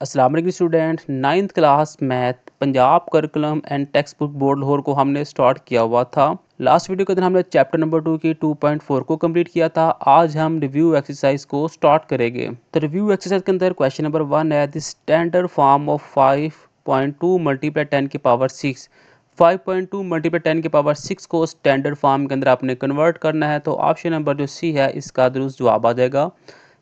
अस्सलाम वालेकुम student. Ninth class math Punjab curriculum and text book board Lahore को हमने स्टार्ट किया हुआ था। लास्ट वीडियो के दिन हमने चैप्टर नंबर 2 की 2.4 को कंप्लीट किया था। आज हम रिव्यू एक्सरसाइज को स्टार्ट करेंगे। तो रिव्यू एक्सरसाइज के अंदर क्वेश्चन नंबर 1 है, the standard form of 5.2 multiply 10 की पावर 6। 5.2 मल्टीप्लाई 10 की पावर 6 को स्टैंडर्ड फॉर्म के अंदर आपने कन्वर्ट करना है। तो ऑप्शन नंबर जो सी है इसका दुरुस्त जवाब आ जाएगा।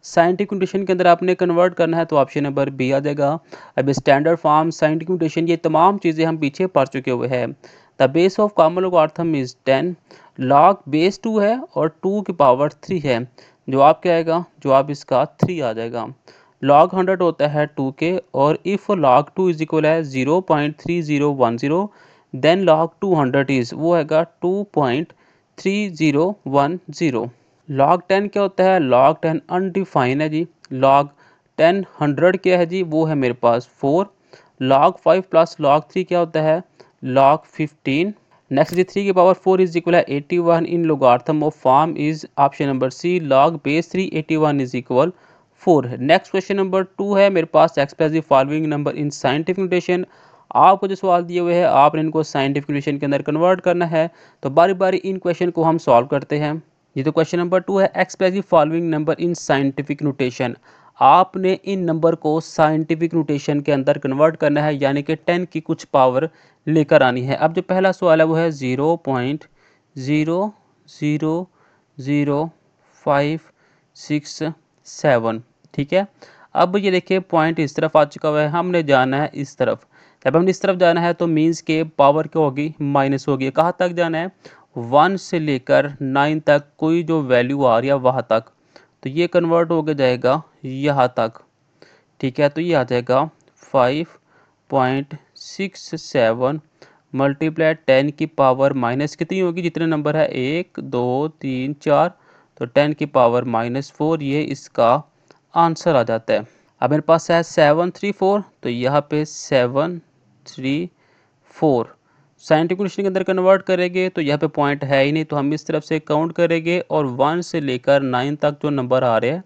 साइंटिफिक नोटेशन के अंदर आपने कन्वर्ट करना है तो ऑप्शन नंबर बी आ जाएगा। अब स्टैंडर्ड फॉर्म, साइंटिफिक नोटेशन, ये तमाम चीज़ें हम पीछे पढ़ चुके हुए हैं। The base of common logarithm is 10, log base 2 है और 2 की पावर 3 है। जवाब क्या आएगा? जवाब इसका 3 आ जाएगा। लॉग 100 होता है 2 के, और इफ़ लॉग 2 इज इक्वल है 0.3010, देन लॉग 200 इज वो हैगा 2.3010। लॉग 10 क्या होता है? लॉग 10 अनडिफाइन है जी। लॉग 10 100 क्या है जी? वो है मेरे पास 4। लॉग 5 प्लस लॉग 3 क्या होता है? लॉग 15। नेक्स्ट जी, 3 की पावर 4 इज इक्वल है 81 in logarithm of form is option number C, log base 3 81 is equal 4 है। नेक्स्ट क्वेश्चन नंबर 2 है मेरे पास, express the following number in scientific notation. आपको जो सवाल दिए हुए हैं आपने इनको साइंटिफिक नोटेशन के अंदर कन्वर्ट करना है। तो बारी बारी इन क्वेश्चन को हम सॉल्व करते हैं। ये तो क्वेश्चन नंबर 2 है, express the following number in scientific notation. आपने इन नंबर को साइंटिफिक नोटेशन के अंदर कन्वर्ट करना है, यानी कि 10 की कुछ पावर लेकर आनी है। अब जो पहला सवाल है वो है 0.0000567। ठीक है। अब ये देखिए पॉइंट इस तरफ आ चुका हुआ है, हमने जाना है इस तरफ। जब हमने इस तरफ जाना है तो मीन्स के पावर क्या होगी? माइनस होगी। कहाँ तक जाना है? 1 से लेकर 9 तक कोई जो वैल्यू आ रही है वहाँ तक, तो ये कन्वर्ट होकर जाएगा यहाँ तक। ठीक है, तो ये आ जाएगा 5.67 मल्टीप्लाई 10 की पावर माइनस कितनी होगी? जितने नंबर है 1 2 3 4, तो 10 की पावर -4, ये इसका आंसर आ जाता है। अब मेरे पास है 734, तो यहाँ पे 734 साइंटिफिक नोटेशन के अंदर कन्वर्ट करेंगे तो यहाँ पे पॉइंट है ही नहीं, तो हम इस तरफ से काउंट करेंगे और 1 से लेकर 9 तक जो नंबर आ रहे हैं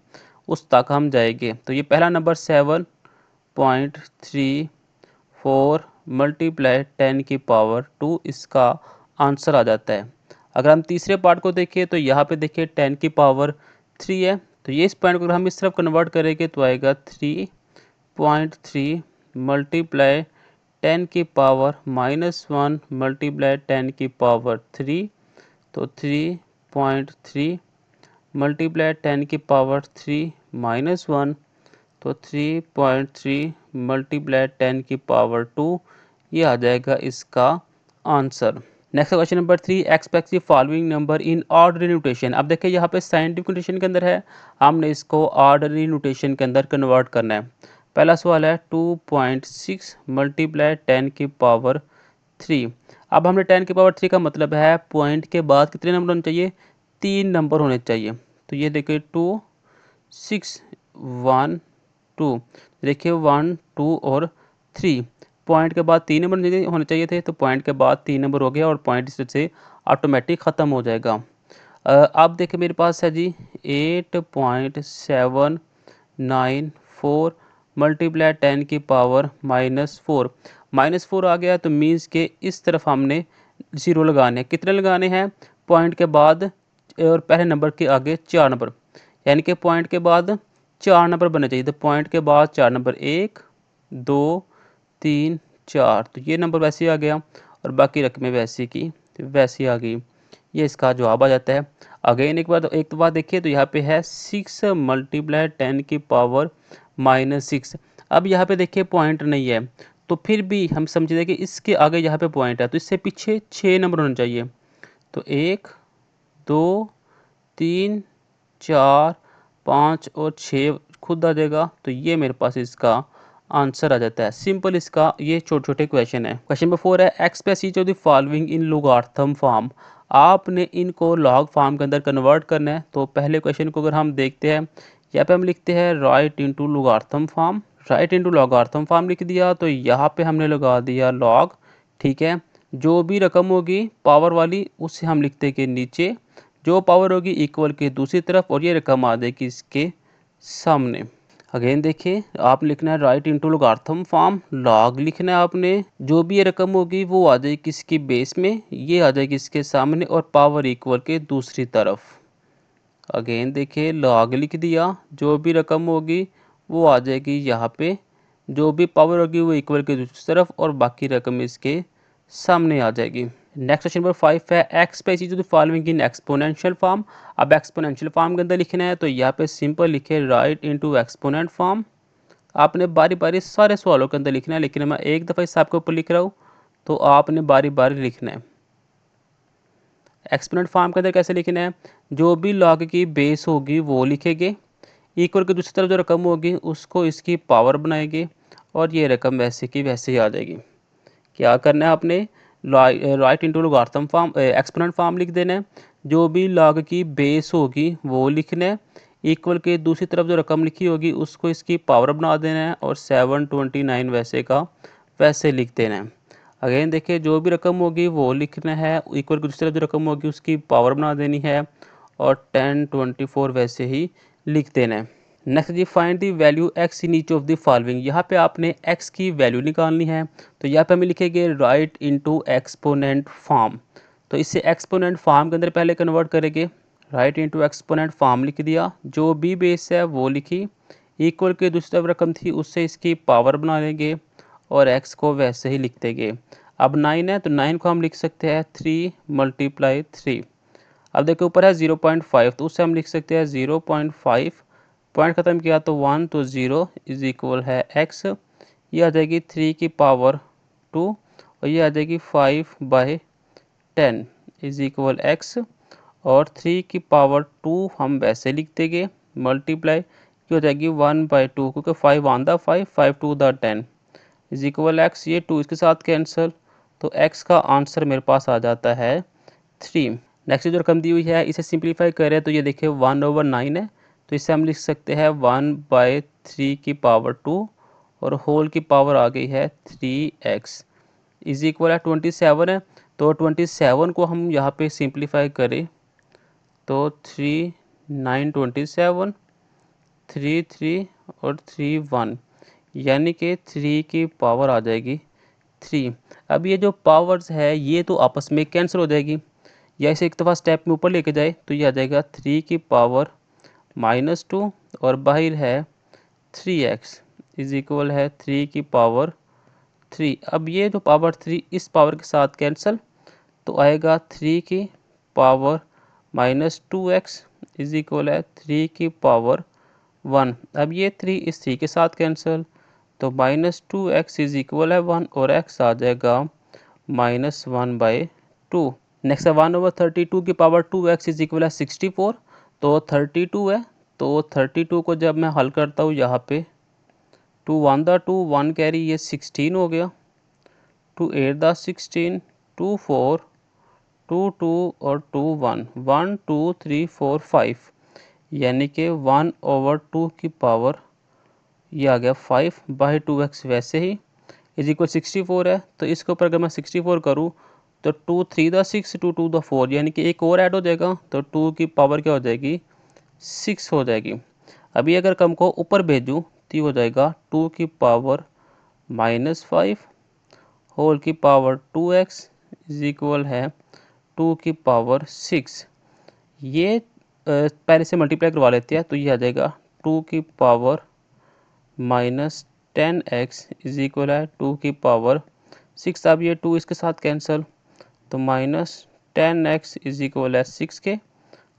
उस तक हम जाएंगे। तो ये पहला नंबर 7.34 मल्टीप्लाई 10 की पावर 2 इसका आंसर आ जाता है। अगर हम तीसरे पार्ट को देखें तो यहाँ पे देखिए 10 की पावर 3 है, तो ये इस पॉइंट को अगर हम इस तरफ कन्वर्ट करेंगे तो आएगा 3.3 मल्टीप्लाई 10 की पावर -1 मल्टीप्लाई 10 की पावर 3, तो 3.3 मल्टीप्लाई 10 की पावर 3 -1, तो 3.3 मल्टीप्लाई 10 की पावर 2, ये आ जाएगा इसका answer. Next question number 3, express the following number in ordinary notation. अब देखिए यहाँ पे साइंटिफिक नोटेशन के अंदर है, हमने इसको ऑर्डनरी नोटेशन के अंदर कन्वर्ट करना है। पहला सवाल है 2.6 मल्टीप्लाई 10 की पावर 3। अब हमने 10 की पावर 3 का मतलब है पॉइंट के बाद कितने नंबर होने चाहिए? 3 नंबर होने चाहिए। तो ये देखिए 2 6 1 2, देखिए 1 2 और 3, पॉइंट के बाद 3 नंबर होने चाहिए थे, तो पॉइंट के बाद 3 नंबर हो गया और पॉइंट इससे ऑटोमेटिक ख़त्म हो जाएगा। अब देखिए मेरे पास है जी 8.794 मल्टीप्लाई 10 की पावर -4। -4 आ गया तो मीन्स के इस तरफ हमने ज़ीरो लगाने हैं। कितने लगाने हैं? पॉइंट के बाद और पहले नंबर के आगे 4 नंबर, यानी कि पॉइंट के बाद 4 नंबर बनने चाहिए। तो पॉइंट के बाद 4 नंबर 1 2 3 4, तो ये नंबर वैसे ही आ गया और बाकी रकमें वैसी की वैसी आ गई। ये इसका जवाब आ जाता है। अगेन एक तो बात देखिए, तो यहाँ पे है 6 मल्टीप्लाई 10 की पावर -6। अब यहाँ पे देखिए पॉइंट नहीं है, तो फिर भी हम समझते कि इसके आगे यहाँ पे पॉइंट है, तो इससे पीछे 6 नंबर होने चाहिए। तो 1 2 3 4 5 और 6 खुद आ जाएगा, तो ये मेरे पास इसका आंसर आ जाता है। सिंपल इसका ये छोटे छोटे क्वेश्चन है। क्वेश्चन नंबर 4 है, express each of the following in logarithm form. आपने इनको लॉग फॉर्म के अंदर कन्वर्ट करना है। तो पहले क्वेश्चन को अगर हम देखते हैं, यहाँ पे हम लिखते हैं write into logarithm form. Write into logarithm form लिख दिया, तो यहाँ पे हमने लगा दिया लॉग। ठीक है, जो भी रकम होगी पावर वाली उससे हम लिखते हैं कि नीचे, जो पावर होगी इक्वल के दूसरी तरफ, और ये रकम आ जाएगी इसके सामने। अगेन देखिए, आप लिखना है right into logarithm form, log लिखना है आपने। जो भी ये रकम होगी वो आ जाएगी किसकी बेस में, ये आ जाएगी इसके सामने और पावर इक्वल के दूसरी तरफ। अगेन देखिए, लॉग लिख दिया, जो भी रकम होगी वो आ जाएगी यहाँ पे, जो भी पावर होगी वो इक्वल के दूसरी तरफ और बाकी रकम इसके सामने आ जाएगी। नेक्स्ट क्वेश्चन नंबर 5 है एक्स पे is the following in exponential form. अब एक्सपोनेंशियल फॉर्म के अंदर लिखना है तो यहाँ पे सिंपल लिखे राइट इनटू एक्सपोनेंट फॉर्म। आपने बारी बारी सारे सवालों के अंदर लिखना है, लेकिन मैं एक दफ़ा इस आपके ऊपर लिख रहा हूँ तो आपने बारी बारी लिखना है। एक्सपोनेंट फॉर्म के अंदर कैसे लिखना है, जो भी लॉग की बेस होगी वो लिखेंगे, इक्वल की दूसरी तरफ जो रकम होगी उसको इसकी पावर बनाएंगे और ये रकम वैसे की वैसे ही आ जाएगी। क्या करना है आपने, right into logarithm form exponent form लिख देना है, जो भी लॉग की बेस होगी वो लिखना है, इक्वल के दूसरी तरफ जो रकम लिखी होगी उसको इसकी पावर बना देना है और 729 वैसे का वैसे लिख देना है। अगेन देखिए, जो भी रकम होगी वो लिखना है, इक्वल की दूसरी तरफ जो रकम होगी उसकी पावर बना देनी है और 1024 वैसे ही लिख देना है। नेक्स्ट जी, find the value x in each of the following. यहाँ पे आपने एक्स की वैल्यू निकालनी है, तो यहाँ पे हमें लिखेंगे राइट इनटू एक्सपोनेंट फॉर्म। तो इसे एक्सपोनेंट फॉर्म के अंदर पहले कन्वर्ट करेंगे, राइट इनटू एक्सपोनेंट फॉर्म लिख दिया, जो भी बेस है वो लिखी, इक्वल के दूसरी तरफ रकम थी उससे इसकी पावर बना लेंगे और एक्स को वैसे ही लिख देंगे। अब 9 है तो 9 को हम लिख सकते हैं 3 × 3। अब देखो ऊपर है 0.5 तो उससे हम लिख सकते हैं 0.5, पॉइंट ख़त्म किया तो 1 तो 0 इज इक्वल है x। ये आ जाएगी 3 की पावर 2 और ये आ जाएगी 5/10 इज इक्वल x। और 3 की पावर 2 हम वैसे लिख देंगे, मल्टीप्लाई की हो जाएगी 1/2, क्योंकि 5 on the 5, 5 to the 10 is equal x। ये 2 इसके साथ कैंसिल, तो x का आंसर मेरे पास आ जाता है 3। नेक्स्ट जो रकम दी हुई है इसे सिंप्लीफाई करें तो ये देखिए 1/9 है, तो इसे हम लिख सकते हैं 1/3 की पावर 2 और होल की पावर आ गई है 3x इज इक्वल है 27 है। तो 27 को हम यहाँ पे सिंप्लीफाई करें तो 3 9 27, 3 3 और 3 1, यानी कि 3 की पावर आ जाएगी 3। अब ये जो पावर्स है ये तो आपस में कैंसिल हो जाएगी, या इसे एक दफ़ा स्टेप में ऊपर लेके जाए तो ये आ जाएगा 3 की पावर -2 और बाहर है 3x इज इक्वल है 3 की पावर 3। अब ये जो पावर 3 इस पावर के साथ कैंसिल, तो आएगा 3 की पावर -2x इज इक्वल है 3 की पावर 1। अब ये 3 इस 3 के साथ कैंसिल, तो -2x इज इक्वल है 1 और x आ जाएगा -1/2। नेक्स्ट है 1/32 की पावर 2x इज इक्वल है 64। तो 32 है, तो 32 को जब मैं हल करता हूँ यहाँ पे 2 1 द 2 1 कैरी ये 16 हो गया, 2 8 द 16 2 4 2 2 और 2 1 1 2 3 4 5, यानी कि 1/2 की पावर ये आ गया 5/2x वैसे ही इज इक्वल 64 है। तो इसके ऊपर अगर मैं 64 करूँ तो 2 3 द 6 2 2 द 4, यानी कि एक और ऐड हो जाएगा तो 2 की पावर क्या हो जाएगी 6 हो जाएगी। अभी अगर कम को ऊपर भेजूँ तो हो जाएगा 2 की पावर -5 होल की पावर 2x इज इक्वल है 2 की पावर 6। ये पहले से मल्टीप्लाई करवा लेते हैं तो ये आ जाएगा 2 की पावर -10x इज इक्वल है 2 की पावर 6। अब ये 2 इसके साथ कैंसिल, तो -10x इज इक्वल है 6 के,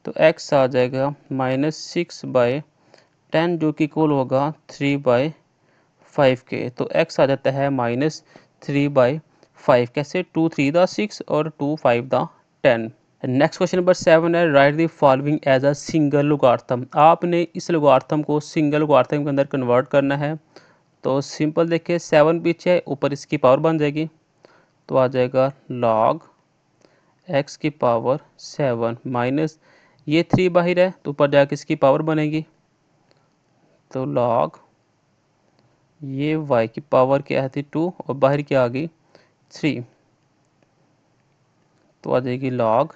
तो x आ जाएगा -6/10 जो कि इक्वल होगा 3/5 के। तो x आ जाता है -3/5। कैसे, 2 3 द 6 और 2 5 द 10। नेक्स्ट क्वेश्चन नंबर 7 है write the following as a single logarithm. आपने इस लोगार्थम को सिंगल लोगार्थम के अंदर कन्वर्ट करना है। तो सिंपल देखिए 7 पीछे ऊपर इसकी पावर बन जाएगी, तो आ जाएगा log x की पावर 7 माइनस ये 3 बाहर है तो ऊपर जाके इसकी पावर बनेगी, तो log ये y की पावर क्या थी 2 और बाहर क्या आ गई 3, तो आ जाएगी log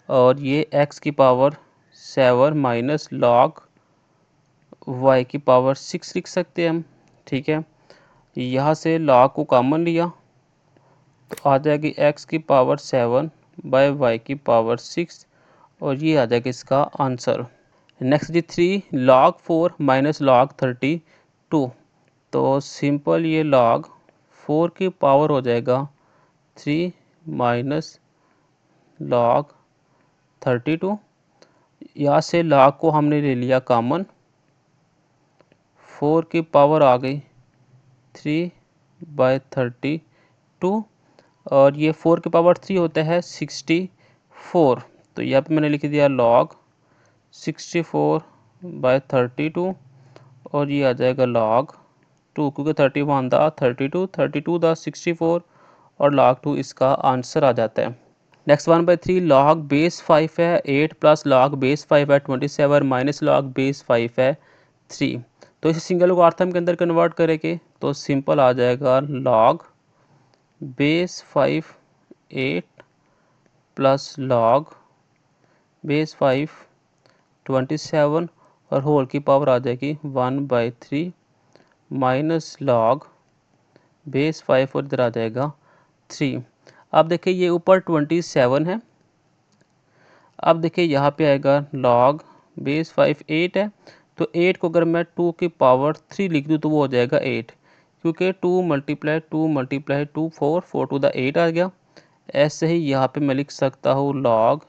और ये x की पावर 7 माइनस log y की पावर 6 लिख सकते हैं हम, ठीक है। यहाँ से log को कॉमन लिया तो आ जाएगी x की पावर 7 बाय y की पावर 6 और ये आ जाएगा इसका आंसर। नेक्स्ट जी 3 log 4 माइनस log 32, तो सिंपल ये log 4 की पावर हो जाएगा 3 माइनस log 32। यहाँ से log को हमने ले लिया कॉमन, 4 की पावर आ गई 3/32 और ये 4 की पावर 3 होता है 64, तो यहाँ पे मैंने लिख दिया log 64/32 और ये आ जाएगा log 2, क्योंकि 31 था 32, 32 था 64 और log 2 इसका आंसर आ जाता है। नेक्स्ट 1/3 log बेस 5 है 8 प्लस log बेस 5 है 27 माइनस log बेस 5 है 3, तो इसे सिंगल लॉगरिथम के अंदर कन्वर्ट करेंगे तो सिंपल आ जाएगा log base 5 8 plus log base 5 27 और होल की पावर आ जाएगी 1/3 माइनस log बेस 5 और इधर आ जाएगा 3। अब देखिए ये ऊपर 27 है, अब देखिए यहाँ पे आएगा log बेस 5 8 है, तो 8 को अगर मैं 2 की पावर 3 लिख दूँ तो वो हो जाएगा 8, क्योंकि 2 मल्टीप्लाई 2 मल्टीप्लाई 2 4 4 टू द 8 आ गया। ऐसे ही यहाँ पे मैं लिख सकता हूँ log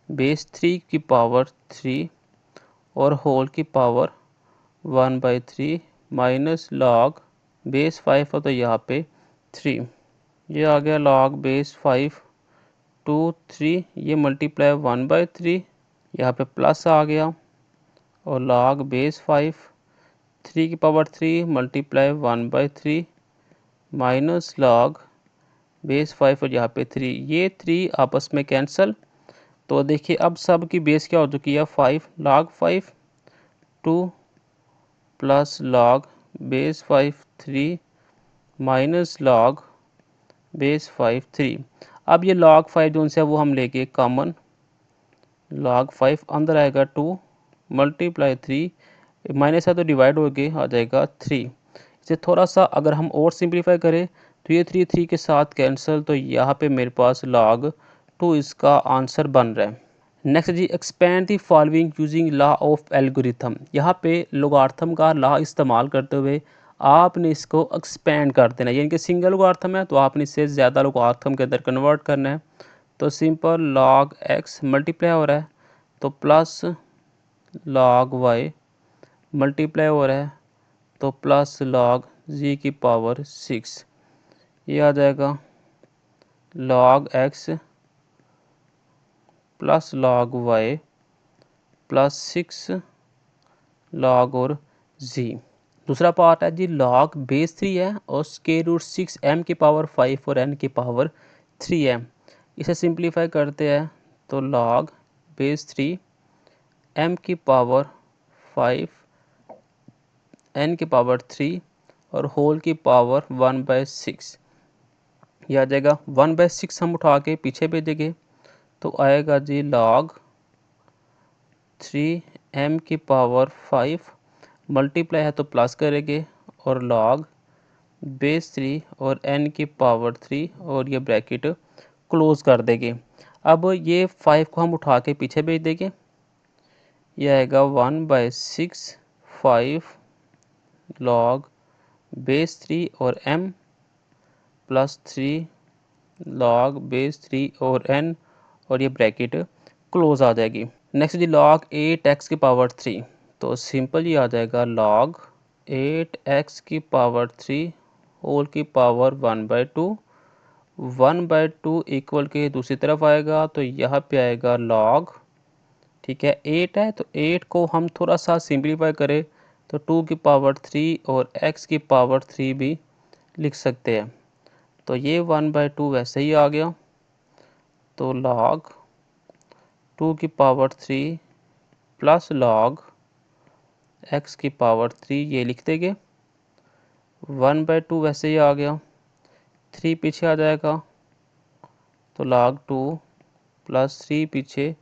बेस 3 की पावर 3 और होल की पावर 1/3 माइनस log बेस 5 हो तो यहाँ पे 3, ये आ गया log बेस 5 2 3, ये मल्टीप्लाई 1/3 यहाँ पे प्लस आ गया और log बेस 5 3 की power 3 multiply 1/3 minus log base 5 और यहाँ पे 3, ये 3 आपस में कैंसिल, तो देखिए अब सब की बेस क्या हो चुकी है 5, log 5 2 plus log base 5 3 minus log base 5 3। अब ये log 5 जो है वो हम लेके कॉमन, log 5 अंदर आएगा 2 मल्टीप्लाई 3 माइनस है तो डिवाइड हो गए आ जाएगा 3। इसे थोड़ा सा अगर हम और सिंप्लीफाई करें तो ये 3 के साथ कैंसिल, तो यहाँ पे मेरे पास log 2 इसका आंसर बन रहा है। नेक्स्ट जी expand the following using law of algorithm, यहाँ पे लोगार्थम का लॉ इस्तेमाल करते हुए आपने इसको एक्सपेंड कर देना है, यानी कि सिंगल लोगार्थम है तो आपने इसे ज़्यादा लोगार्थम के अंदर कन्वर्ट करना है। तो सिंपल log x मल्टीप्लाई हो रहा है तो प्लस log y मल्टीप्लाई हो रहा है तो प्लस log z की पावर 6, ये आ जाएगा log x plus log y plus 6 log और z। दूसरा पार्ट है जी log बेस 3 है और स्क्वायर रूट 6 m की पावर 5 और n की पावर 3 है। इसे सिंप्लीफाई करते हैं तो log बेस 3 m की पावर 5 n की पावर 3 और होल की पावर 1/6, यह आ जाएगा 1/6 हम उठा के पीछे भेजेंगे तो आएगा जी log 3 m की पावर 5 मल्टीप्लाई है तो प्लस करेंगे और log बेस 3 और n की पावर 3 और ये ब्रैकेट क्लोज कर देंगे। अब ये 5 को हम उठा के पीछे भेज देंगे, यह आएगा 1/6 5 log बेस 3 और m प्लस 3 log बेस 3 और n और ये ब्रैकेट क्लोज आ जाएगी। नेक्स्ट जी log 8x की पावर 3, तो सिंपल ये आ जाएगा log 8x की पावर 3 होल की पावर 1/2, 1/2 इक्वल के दूसरी तरफ आएगा तो यहाँ पे आएगा log, ठीक है 8 है तो 8 को हम थोड़ा सा सिंप्लीफाई करें तो 2 की पावर 3 और x की पावर 3 भी लिख सकते हैं, तो ये 1/2 वैसे ही आ गया, तो log 2 की पावर 3 प्लस log x की पावर 3 ये लिख देंगे, 1/2 वैसे ही आ गया, 3 पीछे आ जाएगा तो log 2 प्लस 3 पीछे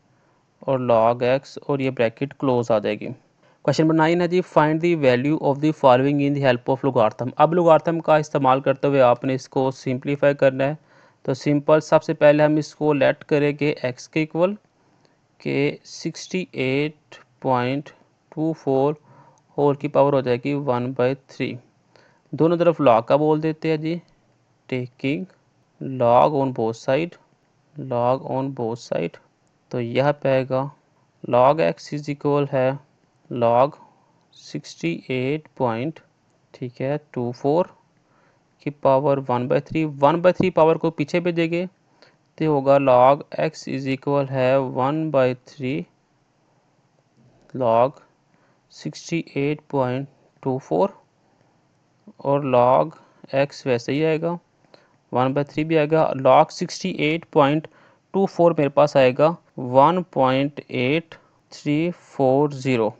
और log x और ये ब्रैकेट क्लोज आ जाएगी। क्वेश्चन नंबर 9 है जी, find the value of the following in the help of logarithm. अब लोगार्थम का इस्तेमाल करते हुए आपने इसको सिंप्लीफाई करना है। तो सिंपल, सबसे पहले हम इसको लेट करेंगे x के इक्वल के 68.24 होल की पावर हो जाएगी 1/3। दोनों तरफ लॉग का बोल देते हैं जी, taking log on both side, log on both side. तो यह पे आएगा log x इज इक्वल है log 68 ठीक है 24 की पावर 1/3। 1/3 पावर को पीछे भेजेंगे तो होगा log x इज इक्वल है 1/3 log 68.24 और log x वैसे ही आएगा 1/3 भी आएगा। log 68.24 मेरे पास आएगा 1.8340।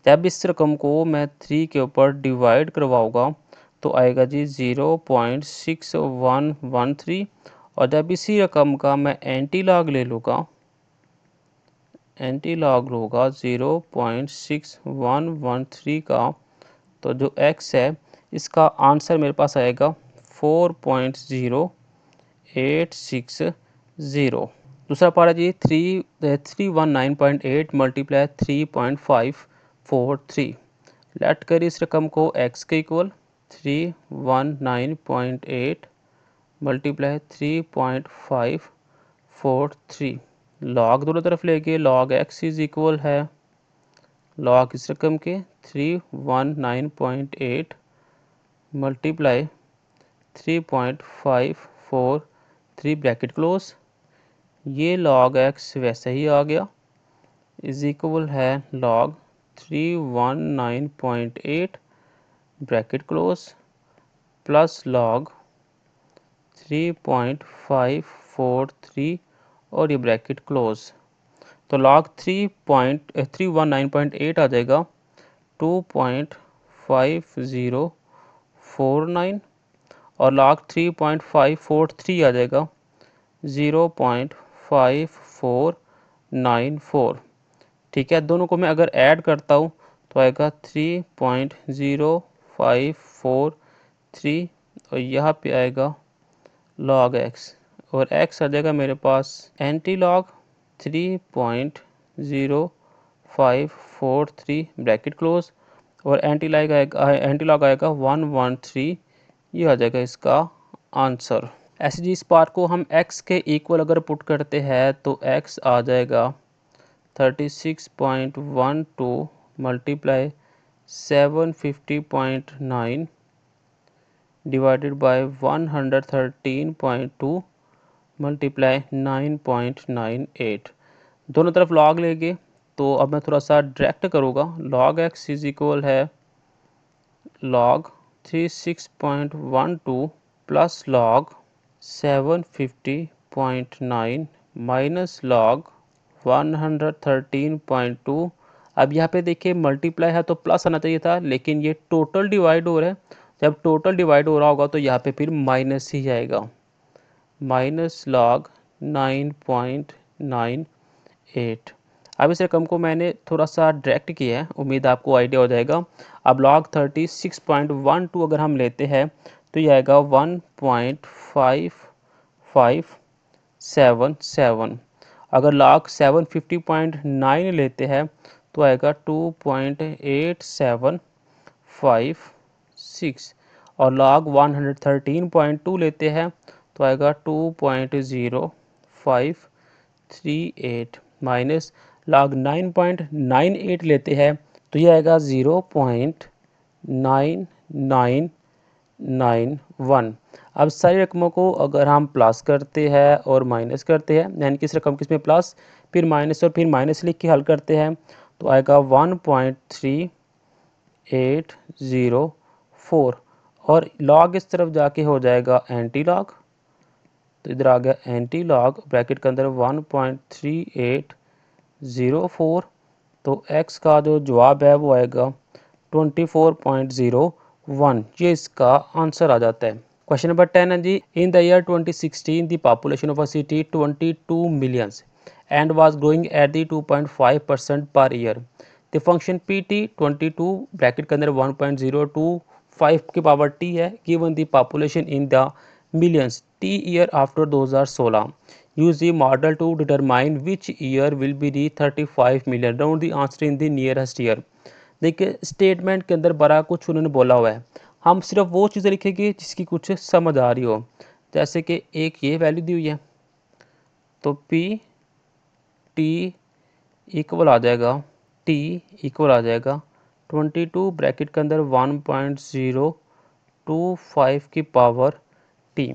जब इस रकम को मैं 3 के ऊपर डिवाइड करवाऊंगा तो आएगा जी 0.6113। और जब इसी रकम का मैं एंटी लॉग ले लूँगा, एंटी लॉग होगा 0.6113 का, तो जो x है इसका आंसर मेरे पास आएगा 4.0860। दूसरा पार्ट है जी 319.8 मल्टीप्लाई 3.543। लेट कर इस रकम को x के इक्वल 319.8 मल्टीप्लाई 3.543। लॉग दोनों तरफ लेके log x इज इक्वल है log इस रकम के 319.8 मल्टीप्लाई 3.543 ब्रैकेट क्लोज। ये log x वैसे ही आ गया इज इक्वल है log 319.8 bracket close plus log 3.543 और ये ब्रैकेट क्लोज। तो log 319.8 आ जाएगा 2.5049 और log 3.543 आ जाएगा 0.5494। ठीक है, दोनों को मैं अगर ऐड करता हूँ तो आएगा 3.0543 और यहाँ पे आएगा log x और x आ जाएगा मेरे पास एंटी लॉग 3.0543 ब्रैकेट क्लोज और एंटी लॉग आएगा 113। ये आ जाएगा इसका आंसर। ऐसे जी इस पार्ट को हम x के इक्वल अगर पुट करते हैं तो x आ जाएगा 36.12 मल्टीप्लाई 750.9 डिवाइडेड बाय 113.2 मल्टीप्लाई 9.98। दोनों तरफ log लेंगे तो अब मैं थोड़ा सा डायरेक्ट करूँगा। log x इज इक्वल है log 36.12 plus log 750.9 minus log 113.2। अब यहाँ पे देखिए मल्टीप्लाई है तो प्लस आना चाहिए था, लेकिन ये टोटल डिवाइड हो रहा है। जब टोटल डिवाइड हो रहा होगा तो यहाँ पे फिर माइनस ही आएगा, माइनस log 9.98। अब इस रकम को मैंने थोड़ा सा डायरेक्ट किया है, उम्मीद आपको आइडिया हो जाएगा। अब log 36.12 अगर हम लेते हैं तो ये आएगा 1.5577। अगर log 750.9 लेते हैं तो आएगा 2.8756 और log 113.2 लेते हैं तो आएगा 2.0538 माइनस log 9.98 लेते हैं तो ये आएगा 0.9991। अब सारी रकमों को अगर हम प्लस करते हैं और माइनस करते हैं, यानी कि इस रकम किसमें प्लस फिर माइनस और फिर माइनस लिख के हल करते हैं तो आएगा 1.3804 और log इस तरफ जाके हो जाएगा एंटी लॉग। तो इधर आ गया एंटी लॉग ब्रैकेट के अंदर 1.3804। तो x का जो जवाब है वो आएगा 24.01। ये इसका आंसर आ जाता है। क्वेश्चन नंबर 10 है जी, in the year 2016 the population of a city 22 millions and was growing at the 2.5% per year. The function P T 22 bracket के अंदर 1.025 की पावर टी है, given the population in the millions T year after 2016, use the model to determine which year will be the 35 million, round the answer in the nearest year. देखिए statement के अंदर बड़ा कुछ उन्होंने बोला हुआ है, हम सिर्फ वो चीज़ें लिखेंगे जिसकी कुछ समझ आ रही हो। जैसे कि एक ये वैल्यू दी हुई है, तो पी टी इक्वल आ जाएगा, टी इक्वल आ जाएगा 22 ब्रैकेट के अंदर 1.025 की पावर टी।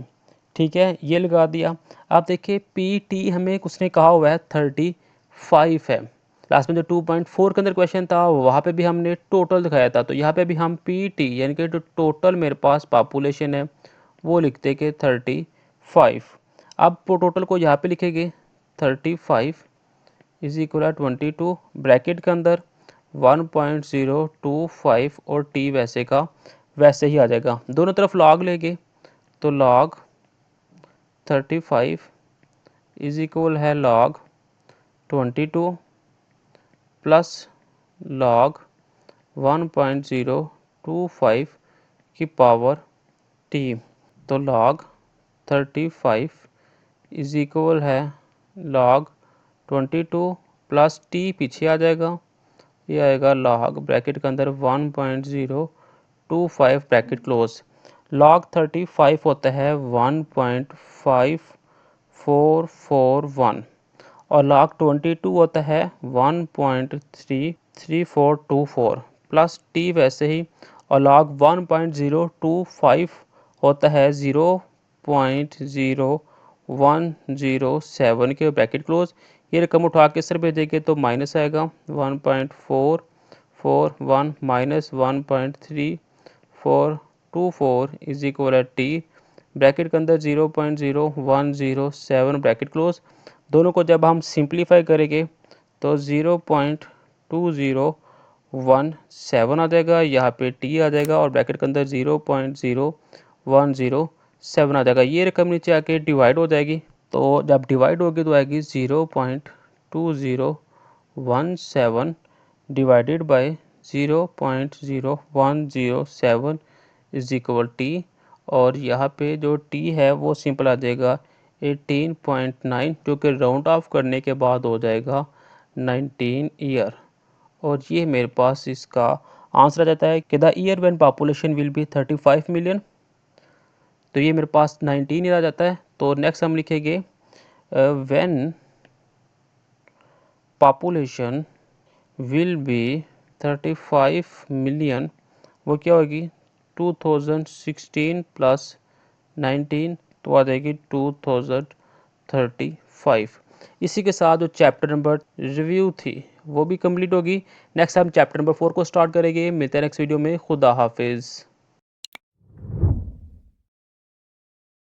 ठीक है, ये लगा दिया। आप देखिए पी टी हमें उसने कहा हुआ है 35 है। लास्ट में जो 2.4 के अंदर क्वेश्चन था वहाँ पे भी हमने टोटल दिखाया था, तो यहाँ पे भी हम पी टी यानी कि जो टोटल मेरे पास पॉपुलेशन है वो लिखते कि 35। अब टोटल को यहाँ पे लिखेंगे 35 इज इक्वल 22 ब्रैकेट के अंदर 1.025 और टी वैसे का वैसे ही आ जाएगा। दोनों तरफ लॉग लेंगे तो लॉग 35 इज इक्वल है लॉग 22 प्लस लॉग 1.025 की पावर टी। तो लॉग 35 इज इक्वल है लॉग 22 प्लस टी पीछे आ जाएगा, ये आएगा लॉग ब्रैकेट के अंदर 1.025 ब्रैकेट क्लोज। लॉग 35 होता है 1.5441 और लॉग 22 होता है 1.33424 प्लस टी वैसे ही, और लॉग 1.025 होता है 0.0107 के ब्रैकेट क्लोज। ये रकम उठा के सर भेजेंगे तो माइनस आएगा 1.441 minus 1.3424 is equal T bracket के अंदर 0.0107 ब्रैकेट क्लोज। दोनों को जब हम सिंप्लीफाई करेंगे तो 0.2017 आ जाएगा, यहाँ पे टी आ जाएगा और ब्रैकेट के अंदर 0.0107 आ जाएगा। ये रकम नीचे आके डिवाइड हो जाएगी, तो जब डिवाइड होगी तो आएगी 0.2017 divided by 0.0107 is equal T, और यहाँ पे जो टी है वो सिंपल आ जाएगा 18.9 जो कि राउंड ऑफ करने के बाद हो जाएगा 19 ईयर। और ये मेरे पास इसका आंसर आ जाता है कि the year when population will be 35 million. तो ये मेरे पास 19 ईयर आ जाता है। तो नेक्स्ट हम लिखेंगे when population will be 35 million, वो क्या होगी 2016 प्लस 19 तो आ जाएगी 2035। इसी के साथ जो चैप्टर नंबर रिव्यू थी वो भी कंप्लीट होगी। नेक्स्ट हम चैप्टर नंबर 4 को स्टार्ट करेंगे। मिलते हैं नेक्स्ट वीडियो में। खुदा हाफिज़।